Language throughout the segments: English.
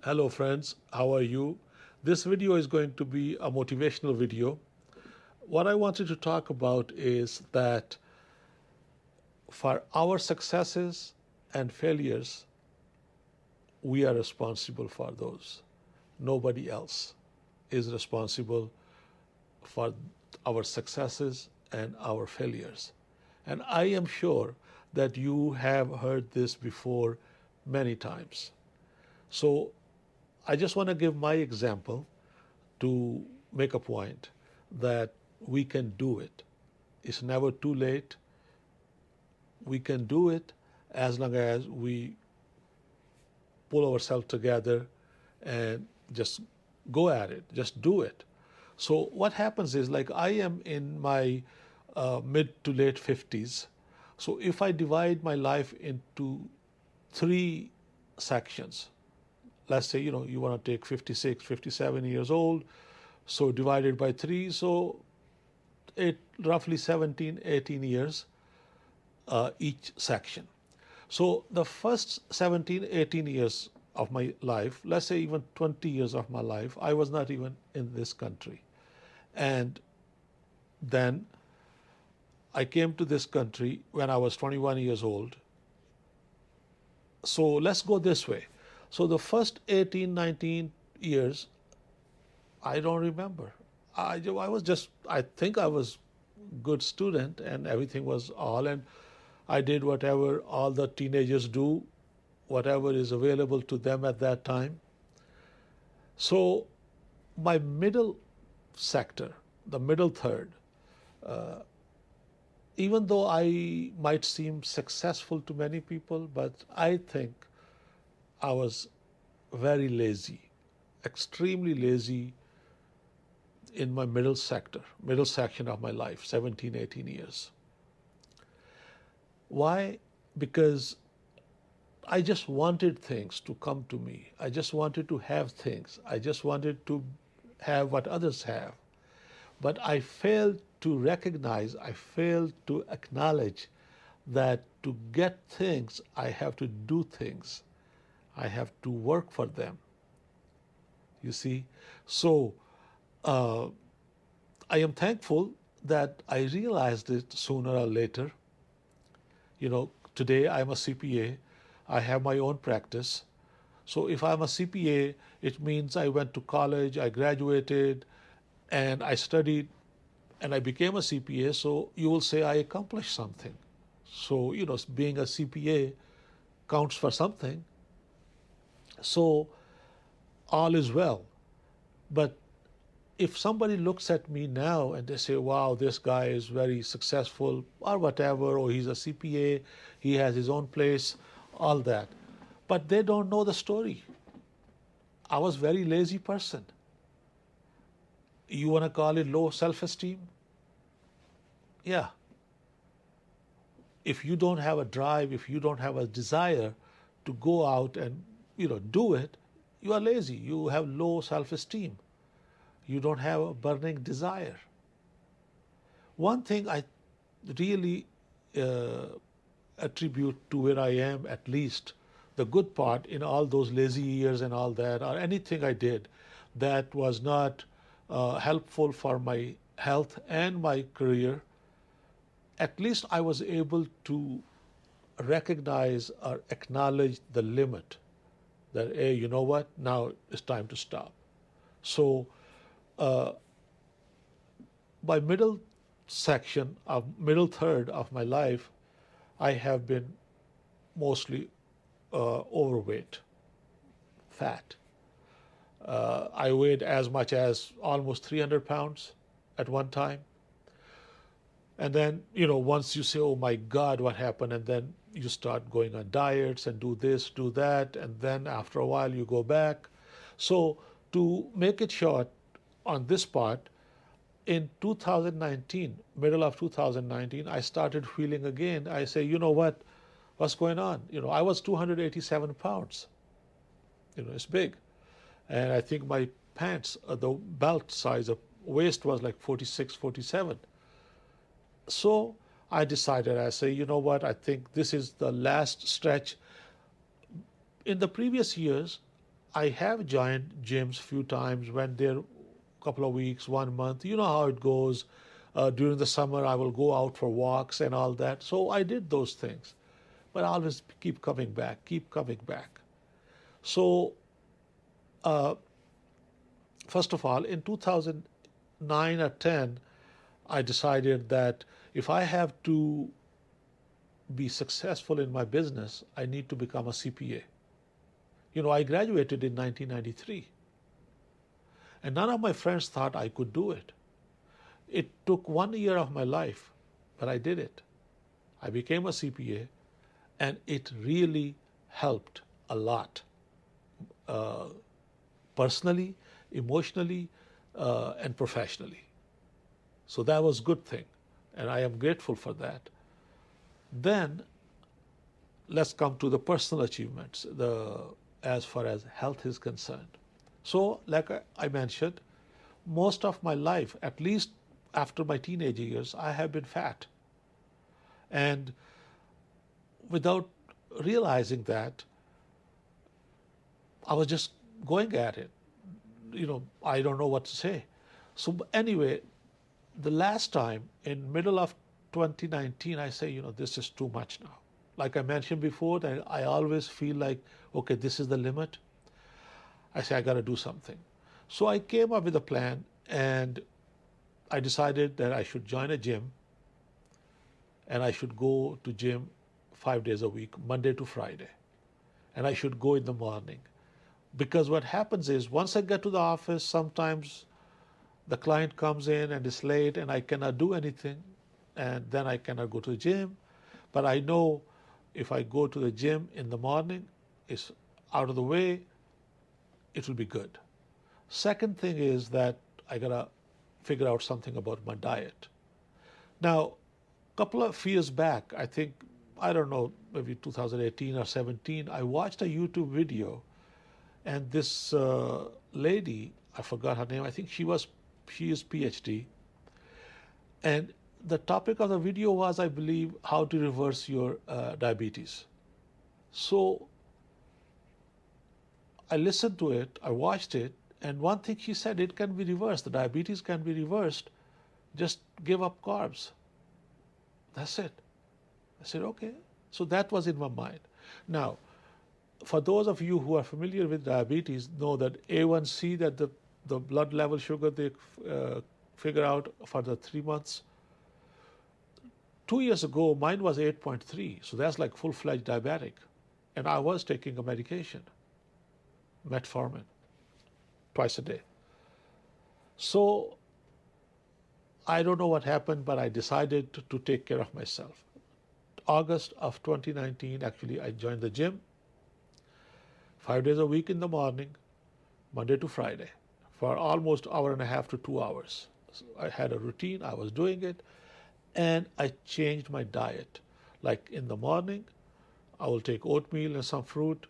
Hello friends, how are you? This video is going to be a motivational video. What I wanted to talk about is that for our successes and failures, we are responsible for those. Nobody else is responsible for our successes and our failures. And I am sure that you have heard this before many times. So I just want to give my example to make a point that we can do it. It's never too late. We can do it as long as we pull ourselves together and just go at it, just do it. So, what happens is like I am in my mid to late 50s. So, if I divide my life into three sections, let's say you want to take 56, 57 years old, so divided by 3, so it roughly 17, 18 years each section. So the first 17, 18 years of my life, let's say even 20 years of my life, I was not even in this country. And then I came to this country when I was 21 years old. So let's go this way. So the first 18, 19 years, I don't remember. I was just, I think I was good student and everything was all, and I did whatever all the teenagers do, whatever is available to them at that time. So my middle sector, the middle third, even though I might seem successful to many people, but I think I was very lazy, extremely lazy in my middle sector, middle section of my life, 17, 18 years. Why? Because I just wanted things to come to me. I just wanted to have things. I just wanted to have what others have. But I failed to recognize, I failed to acknowledge that to get things, I have to do things. I have to work for them. You see? So uh, I am thankful that I realized it sooner or later. Today I'm a CPA. I have my own practice. So if I'm a CPA, it means I went to college, I graduated, and I studied, and I became a CPA. So you will say I accomplished something. So, being a CPA counts for something. So all is well. But if somebody looks at me now and they say, wow, this guy is very successful or whatever, or he's a CPA, he has his own place, all that. But they don't know the story. I was a very lazy person. You want to call it low self-esteem? Yeah. If you don't have a drive, if you don't have a desire to go out and do it, you are lazy. You have low self-esteem. You don't have a burning desire. One thing I really uh, attribute to where I am, at least the good part in all those lazy years and all that, or anything I did that was not helpful for my health and my career, at least I was able to recognize or acknowledge the limit that, hey, you know what, now it's time to stop. So, by middle third of my life, I have been mostly overweight, fat. I weighed as much as almost 300 pounds at one time. And then, once you say, oh my God, what happened? And then you start going on diets and do this, do that. And then after a while, you go back. So, to make it short on this part, in 2019, middle of 2019, I started feeling again. I say, you know what? What's going on? I was 287 pounds. It's big. And I think my pants, the belt size of waist was like 46, 47. So I decided, I say, you know what, I think this is the last stretch. In the previous years, I have joined gyms few times, went there a couple of weeks, 1 month. You know how it goes. During the summer, I will go out for walks and all that. So I did those things, but I always keep coming back, keep coming back. So first of all, in 2009 or 10, I decided that if I have to be successful in my business, I need to become a CPA. You know, I graduated in 1993, and none of my friends thought I could do it. It took 1 year of my life, but I did it. I became a CPA, and it really helped a lot, personally, emotionally, and professionally. So that was a good thing, and I am grateful for that. Then let's come to the personal achievements, as far as health is concerned. So, like I mentioned, most of my life, at least after my teenage years, I have been fat. And without realizing that, I was just going at it. You know, I don't know what to say. So anyway, the last time in middle of 2019, I say, this is too much now. Like I mentioned before, that I always feel like, okay, this is the limit. I say, I got to do something. So I came up with a plan, and I decided that I should join a gym, and I should go to gym 5 days a week, Monday to Friday. And I should go in the morning. Because what happens is, once I get to the office, sometimes the client comes in and is late and I cannot do anything, and then I cannot go to the gym. But I know if I go to the gym in the morning, it's out of the way, it will be good. Second thing is that I gotta figure out something about my diet. Now, a couple of years back, I think, I don't know, maybe 2018 or 17, I watched a YouTube video, and this lady, I forgot her name, I think she is PhD, and the topic of the video was, I believe, how to reverse your diabetes. So I listened to it, I watched it, and one thing she said, it can be reversed. The diabetes can be reversed. Just give up carbs. That's it. I said, okay. So that was in my mind. Now, for those of you who are familiar with diabetes, know that A1C, that the blood level sugar they figure out for the 3 months. 2 years ago, mine was 8.3, so that's like full-fledged diabetic. And I was taking a medication, metformin, twice a day. So I don't know what happened, but I decided to take care of myself. August of 2019, actually, I joined the gym 5 days a week in the morning, Monday to Friday, for almost hour and a half to 2 hours. So I had a routine, I was doing it, and I changed my diet. Like in the morning, I will take oatmeal and some fruit.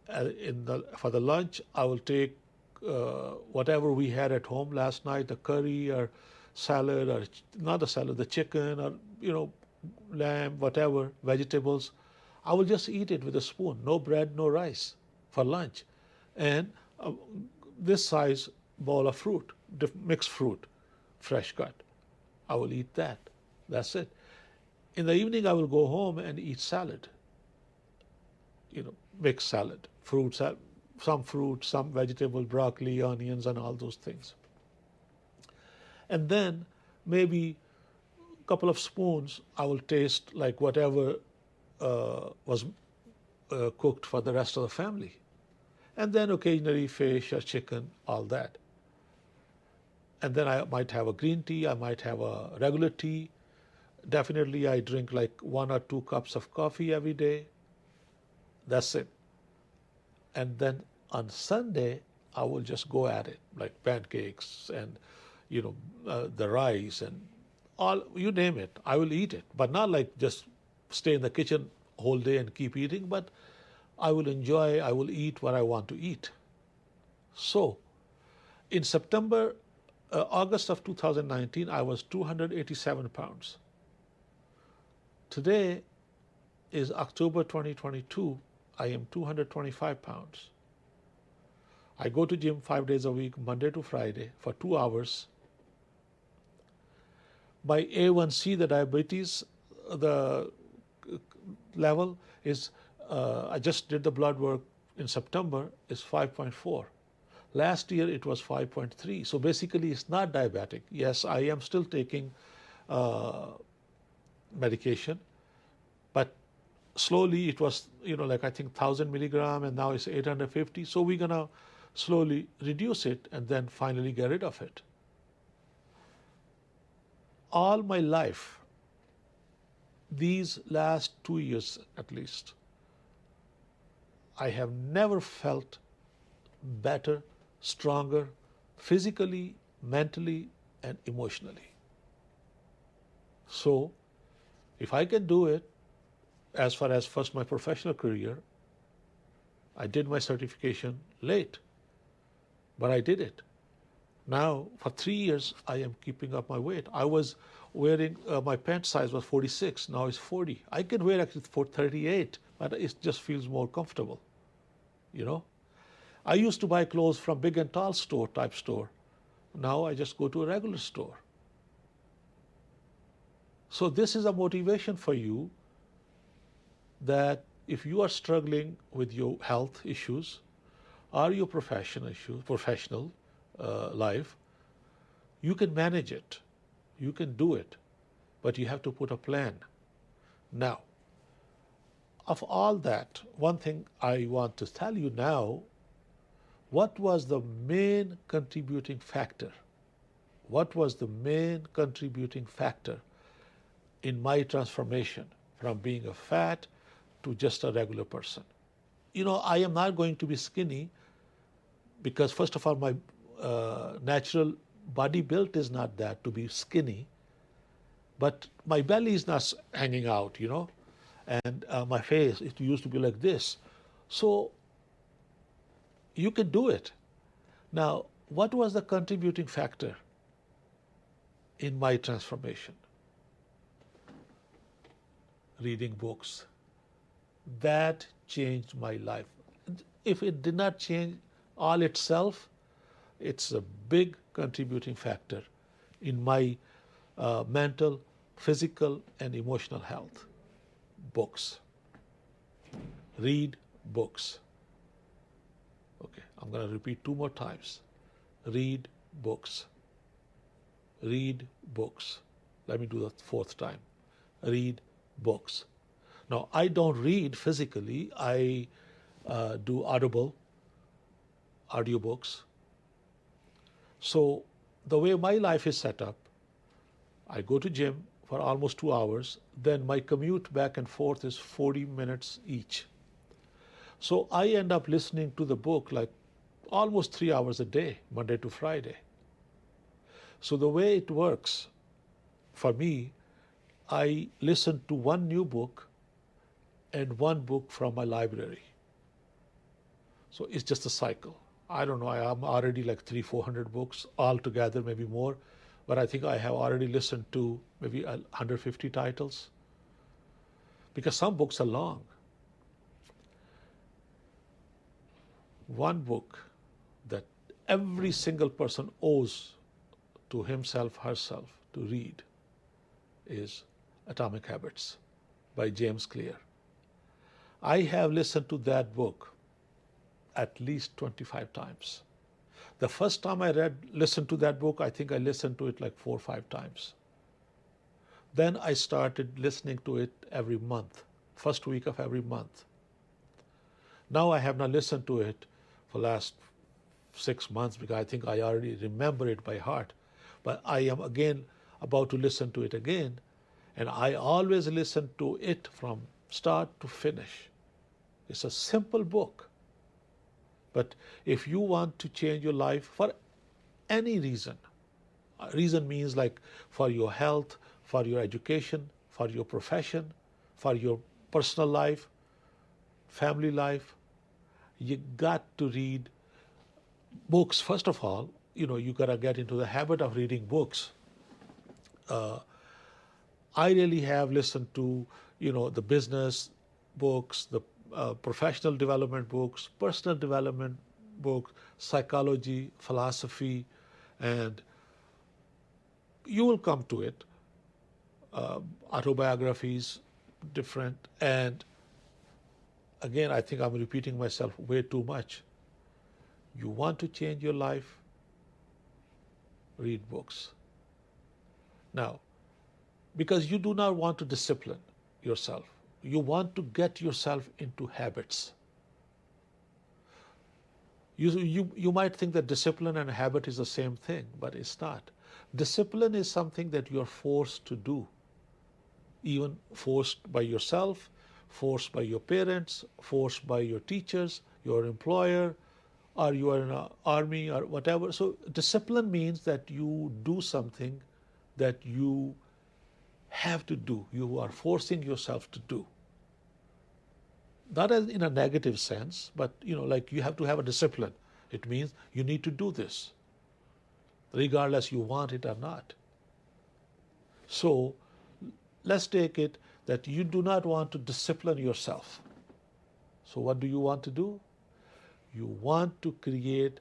For the lunch, I will take whatever we had at home last night, the curry or salad, or not the salad, the chicken, or lamb, whatever, vegetables. I will just eat it with a spoon, no bread, no rice for lunch. And this size bowl of fruit, mixed fruit, fresh cut. I will eat that. That's it. In the evening, I will go home and eat salad, mixed salad, some fruit, some vegetable, broccoli, onions, and all those things. And then maybe a couple of spoons, I will taste like whatever was cooked for the rest of the family. And then occasionally fish or chicken, all that. And then I might have a green tea, I might have a regular tea. Definitely I drink like 1 or 2 cups of coffee every day. That's it. And then on Sunday, I will just go at it, like pancakes and, the rice and all, you name it. I will eat it, but not like just stay in the kitchen whole day and keep eating, but I will eat what I want to eat. So in August of 2019, I was 287 pounds. Today is October 2022. I am 225 pounds. I go to gym 5 days a week, Monday to Friday, for 2 hours. My A1C, the diabetes, the level is, I just did the blood work in September, is 5.4. Last year it was 5.3. So basically it's not diabetic. Yes, I am still taking medication, but slowly it was, like I think 1,000 milligram, and now it's 850. So we're gonna slowly reduce it and then finally get rid of it. All my life, these last 2 years at least, I have never felt better, stronger, physically, mentally, and emotionally. So, if I can do it, as far as first my professional career, I did my certification late, but I did it. Now, for 3 years, I am keeping up my weight. I was wearing, my pant size was 46, now it's 40. I can wear actually for 38, but it just feels more comfortable, you know. I used to buy clothes from big and tall type store. Now I just go to a regular store. So this is a motivation for you that if you are struggling with your health issues or your professional life, you can manage it, you can do it, but you have to put a plan. Now, of all that, one thing I want to tell you now, what was the main contributing factor? What was the main contributing factor in my transformation from being a fat to just a regular person? I am not going to be skinny because, first of all, my natural body build is not that to be skinny, but my belly is not hanging out, and my face, it used to be like this. So you can do it. Now, what was the contributing factor in my transformation? Reading books. That changed my life. If it did not change all itself, it's a big contributing factor in my mental, physical, and emotional health. Books. Read books. Okay, I'm going to repeat 2 more times. Read books. Read books. Let me do the 4th time. Read books. Now, I don't read physically. I do audiobooks. So the way my life is set up, I go to gym for almost 2 hours. Then my commute back and forth is 40 minutes each. So I end up listening to the book like almost 3 hours a day, Monday to Friday. So the way it works for me, I listen to one new book and one book from my library. So it's just a cycle. I don't know, I'm already like 300-400 books altogether, maybe more, but I think I have already listened to maybe 150 titles, because some books are long. One book that every single person owes to himself, herself to read is Atomic Habits by James Clear. I have listened to that book at least 25 times. The first time I listened to that book, I think I listened to it like 4 or 5 times. Then I started listening to it every month, first week of every month. Now I have not listened to it for the last 6 months because I think I already remember it by heart. But I am again about to listen to it again, and I always listen to it from start to finish. It's a simple book. But if you want to change your life for any reason means like for your health, for your education, for your profession, for your personal life, family life, you got to read books. First of all, you got to get into the habit of reading books. I really have listened to, the business books, the professional development books, personal development books, psychology, philosophy, and you will come to it. Autobiographies, different. And again, I think I'm repeating myself way too much. You want to change your life? Read books. Now, because you do not want to discipline yourself, you want to get yourself into habits. You might think that discipline and habit is the same thing, but it's not. Discipline is something that you're forced to do, even forced by yourself, forced by your parents, forced by your teachers, your employer, or you are in an army or whatever. So discipline means that you do something that you have to do. You are forcing yourself to do. Not as in a negative sense, but like you have to have a discipline. It means you need to do this, regardless you want it or not. So let's take it that you do not want to discipline yourself. So what do you want to do? You want to create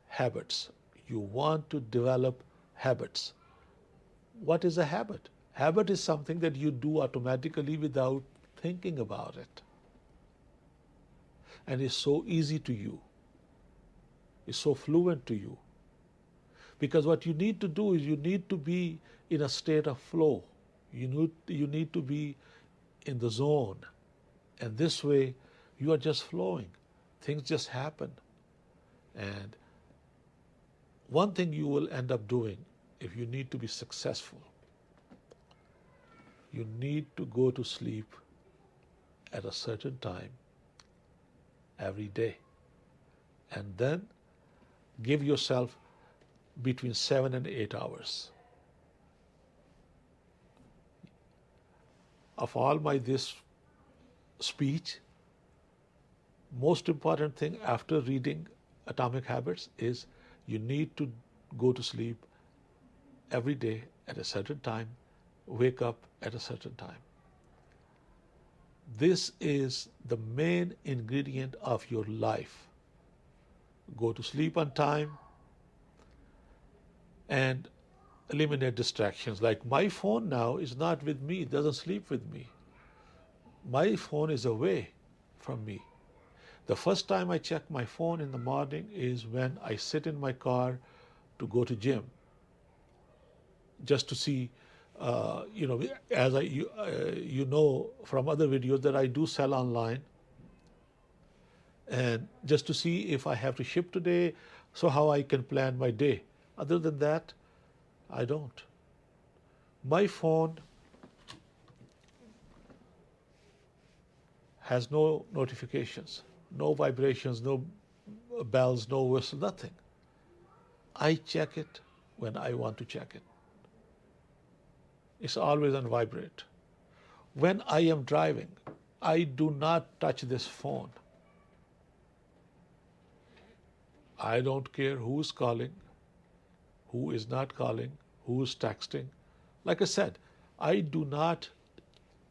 habits. You want to develop habits. What is a habit? Habit is something that you do automatically without thinking about it. And it's so easy to you. It's so fluent to you. Because what you need to do is you need to be in a state of flow. You need to be in the zone. And this way, you are just flowing. Things just happen. And one thing you will end up doing if you need to be successful, you need to go to sleep at a certain time every day. And then give yourself between 7 and 8 hours. Of all this speech, most important thing after reading Atomic Habits is you need to go to sleep every day at a certain time, wake up at a certain time. This is the main ingredient of your life. Go to sleep on time and eliminate distractions. Like my phone now is not with me, it doesn't sleep with me. My phone is away from me. The first time I check my phone in the morning is when I sit in my car to go to gym, just to see, as you know from other videos that I do sell online, and just to see if I have to ship today, so how I can plan my day. Other than that, I don't. My phone has no notifications, no vibrations, no bells, no whistle, nothing. I check it when I want to check it. It's always on vibrate. When I am driving, I do not touch this phone. I don't care who's calling, who is not calling, who's texting. Like I said, I do not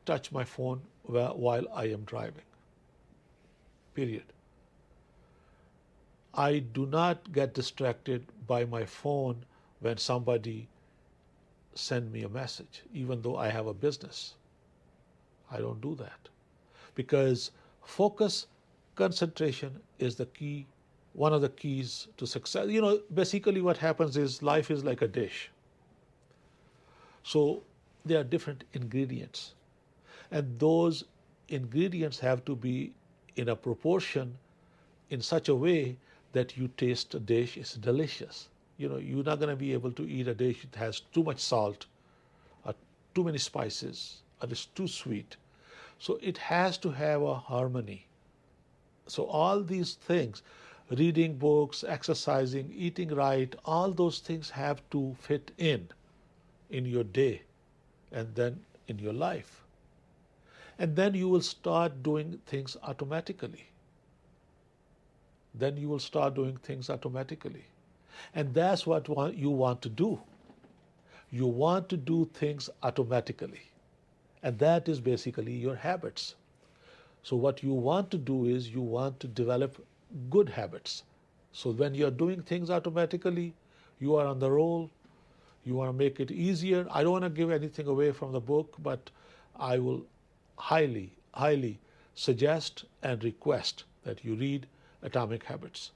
touch my phone while I am driving. Period. I do not get distracted by my phone when somebody send me a message, even though I have a business. I don't do that. Because focus, concentration is the key, one of the keys to success. Basically what happens is life is like a dish. So there are different ingredients. And those ingredients have to be in a proportion in such a way that you taste a dish is delicious. You're not going to be able to eat a dish that has too much salt or too many spices or it's too sweet. So it has to have a harmony. So all these things, reading books, exercising, eating right, all those things have to fit in your day and then in your life. And then you will start doing things automatically. And that's what you want to do. You want to do things automatically. And that is basically your habits. So what you want to do is you want to develop good habits. So when you're doing things automatically, you are on the roll, you want to make it easier. I don't want to give anything away from the book, but I will highly, highly suggest and request that you read Atomic Habits.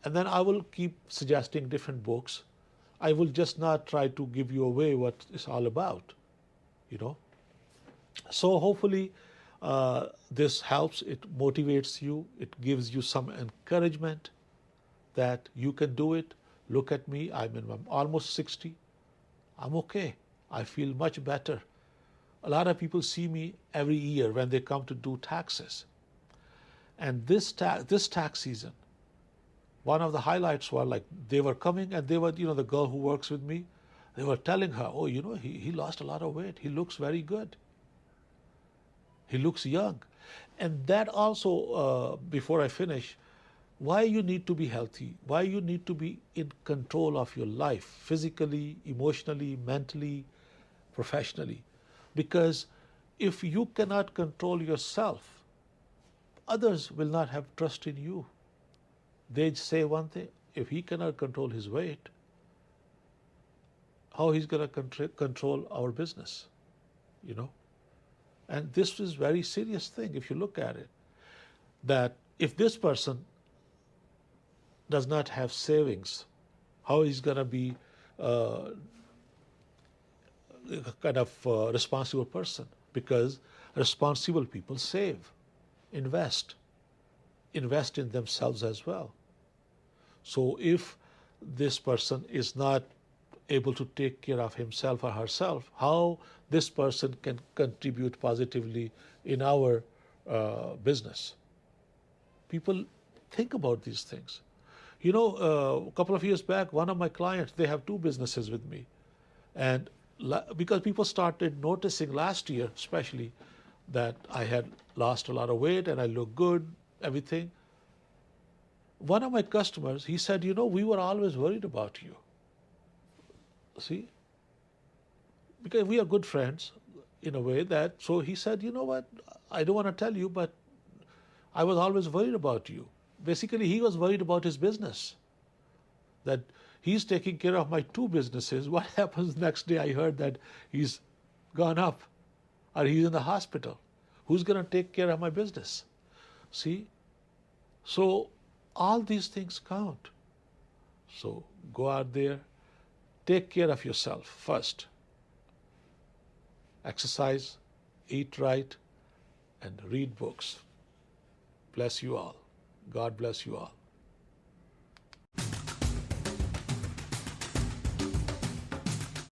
And then I will keep suggesting different books. I will just not try to give you away what it's all about, you know. So hopefully this helps, it motivates you, it gives you some encouragement that you can do it. Look at me, I'm almost 60. I'm okay. I feel much better. A lot of people see me every year when they come to do taxes. And this tax season, one of the highlights were like they were coming and they were, the girl who works with me, they were telling her, oh, he lost a lot of weight. He looks very good. He looks young. And that also, before I finish, why you need to be healthy, why you need to be in control of your life, physically, emotionally, mentally, professionally. Because if you cannot control yourself, others will not have trust in you. They say one thing, if he cannot control his weight, how he's going to control our business, you know? And this is very serious thing if you look at it, that if this person does not have savings, how he's going to be a kind of responsible person? Because responsible people save, invest in themselves as well. So if this person is not able to take care of himself or herself, how this person can contribute positively in our business? People think about these things. A couple of years back, one of my clients, they have two businesses with me. And because people started noticing last year, especially, that I had lost a lot of weight and I looked good, everything. One of my customers, he said, we were always worried about you. See? Because we are good friends in a way that, so he said, you know what, I don't want to tell you, but I was always worried about you. Basically, he was worried about his business, that he's taking care of my two businesses. What happens next day? I heard that he's gone up or he's in the hospital. Who's going to take care of my business? See? So all these things count. So go out there, take care of yourself first. Exercise, eat right, and read books. Bless you all. God bless you all.